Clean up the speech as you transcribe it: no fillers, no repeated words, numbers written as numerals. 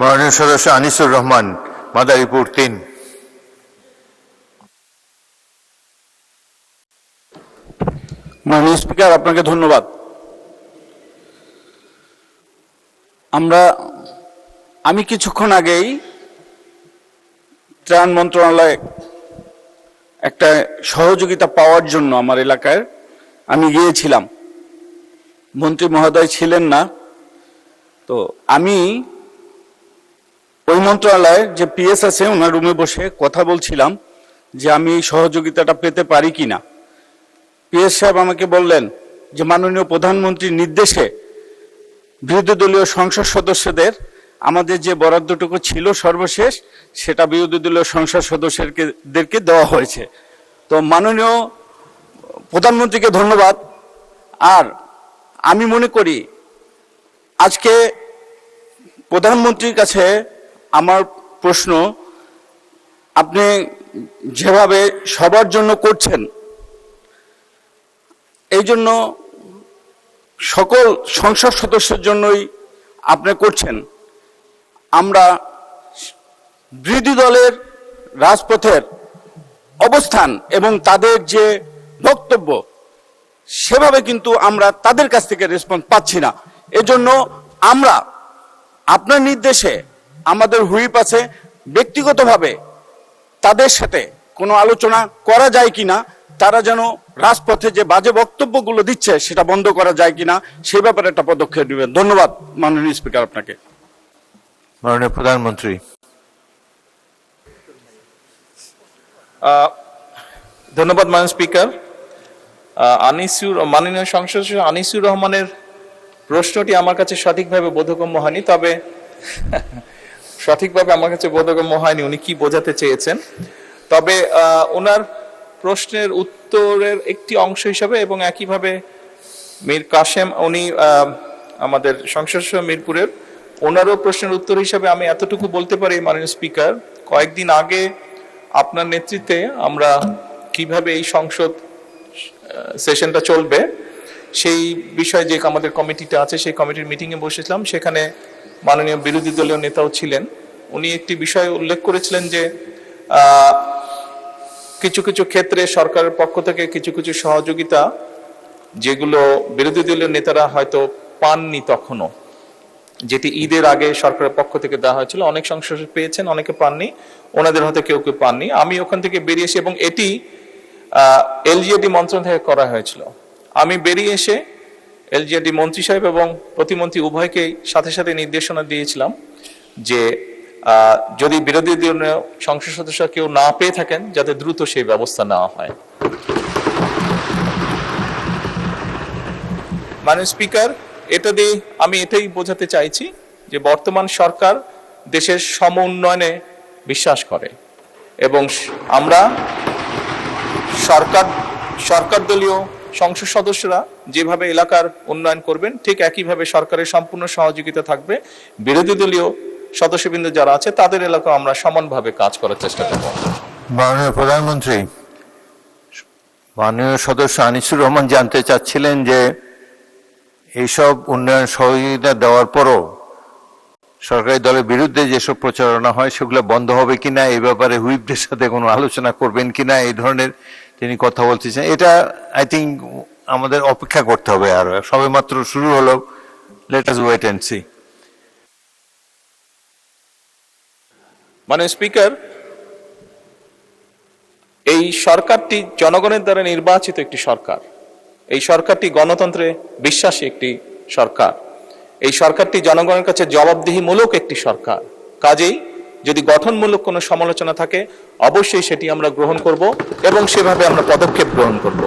মাননীয় সদস্য আনিসুর রহমান, মাদারীপুর 3। মাননীয় স্পিকার, আপনাকে ধন্যবাদ। আমি কিছুক্ষণ আগেই ত্রাণ মন্ত্রণালয়ে একটা সহযোগিতা পাওয়ার জন্য আমার এলাকায় আমি গিয়েছিলাম। মন্ত্রী মহোদয় ছিলেন না, তো আমি ওই মন্ত্রণালয়ের যে পিএস আছে ওনার রুমে বসে কথা বলছিলাম যে আমি এই সহযোগিতাটা পেতে পারি কিনা। পিএস সাহেব আমাকে বললেন যে মাননীয় প্রধানমন্ত্রীর নির্দেশে বিরোধী দলীয় সংসদ সদস্যদের আমাদের যে বরাদ্দটুকু ছিল সর্বশেষ সেটা বিরোধী দলীয় সংসদ সদস্যদেরকে দেওয়া হয়েছে। তো মাননীয় প্রধানমন্ত্রীকে ধন্যবাদ। আর আমি মনে করি আজকে প্রধানমন্ত্রীর কাছে আমার প্রশ্ন, আপনি যেভাবে সবার জন্য করছেন এই জন্য সকল সংসদ সদস্যের জন্যই আপনি করছেন। আমরা বিরোধী দলের রাজপথের অবস্থান এবং তাদের যে বক্তব্য সেভাবে কিন্তু আমরা তাদের কাছ থেকে রেসপন্স পাচ্ছি না। এজন্য আমরা আপনার নির্দেশে আমাদের হুইপ আছে, ব্যক্তিগতভাবে তাদের সাথে কোনো আলোচনা করা যায় কিনা, তারা যেন রাজপথে যে বাজে বক্তব্যগুলো দিচ্ছে সেটা বন্ধ করা যায় কিনা সেই ব্যাপারে একটা পদক্ষেপ নেবেন। ধন্যবাদ মাননীয় স্পিকার আপনাকে। মাননীয় প্রধানমন্ত্রী। ধন্যবাদ মাননীয় স্পিকার। মাননীয় সংসদ সদস্য আনিসুর রহমানের প্রশ্নটি আমার কাছে সঠিকভাবে বোধগম্য হয়নি, তবে উনি কি বোঝাতে চেয়েছেন। তবে ওনার প্রশ্নের উত্তরের একটি অংশ হিসাবে এবং একইভাবে মীর কাসেম, উনি আমাদের সংসদ সদস্য মিরপুরের, ওনারও প্রশ্নের উত্তর হিসাবে আমি এতটুকু বলতে পারি মাননীয় স্পিকার, কয়েকদিন আগে আপনার নেতৃত্বে আমরা কিভাবে এই সংসদ সেশনটা চলবে সেই বিষয়ে যে আমাদের কমিটিটা আছে সেই কমিটির মিটিংয়ে বসেছিলাম। সেখানে মাননীয় বিরোধী দলীয় নেতাও ছিলেন। উনি একটি বিষয় উল্লেখ করেছিলেন যে কিছু কিছু ক্ষেত্রে সরকারের পক্ষ থেকে কিছু কিছু সহযোগিতা যেগুলো বিরোধী দলীয় নেতারা হয়তো পাননি তখনও, যেটি ঈদের আগে সরকারের পক্ষ থেকে দেওয়া হয়েছিল, অনেক সংসদ পেয়েছেন, অনেকে পাননি, ওনাদের হয়তো কেউ কেউ পাননি। আমি ওখান থেকে বেরিয়ে এসে, এবং এটি এলজিএডি মন্ত্রণালয় থেকে করা হয়েছিল, আমি বেরিয়ে এসে এলজিএডি মন্ত্রী সাহেব এবং প্রতিমন্ত্রী উভয়কেই সাথে সাথে নির্দেশনা দিয়েছিলাম যে যদি বিরোধী দলীয় সংসদ সদস্য কেউ না পেয়ে থাকেন যাতে দ্রুত সেই ব্যবস্থা নেওয়া হয়। মাননীয় স্পিকার, এটা দিয়ে আমি এটাই বোঝাতে চাইছি যে বর্তমান সরকার দেশের সম উন্নয়নে বিশ্বাস করে এবং আমরা সরকার দলীয় সংসদ সদস্যরা যেভাবে এলাকার উন্নয়ন করবেন ঠিক একইভাবে সরকারের সম্পূর্ণ সহযোগিতা থাকবে। বিরোধী দলীয় সদস্যবৃন্দ যারা আছে তাদের এলাকা আমরা সমানভাবে কাজ করার চেষ্টা করব। মাননীয় প্রধানমন্ত্রী, মাননীয় সদস্য আনিসুর রহমান জানতে চাচ্ছিলেন যে এইসব উন্নয়ন সহযোগিতা দেওয়ার পরও সরকারি দলের বিরুদ্ধে যেসব প্রচারণা হয় সেগুলো বন্ধ হবে কিনা, এই ব্যাপারে হুইপদের সাথে কোনো আলোচনা করবেন কিনা, এই ধরনের তিনি কথা বলতেছেন। এটা আই থিঙ্ক আমাদের অপেক্ষা করতে হবে, আর সবে মাত্র শুরু হলো, let us wait and see. মাননীয় স্পিকার, এই সরকারটি জনগণের দ্বারা নির্বাচিত একটি সরকার, এই সরকারটি গণতন্ত্রে বিশ্বাসী একটি সরকার, এই সরকারটি জনগণের কাছে জবাবদিহিমূলক একটি সরকার। কাজেই যদি গঠনমূলক কোনো সমালোচনা থাকে অবশ্যই সেটি আমরা গ্রহণ করব এবং সেভাবে আমরা পদক্ষেপ গ্রহণ করব।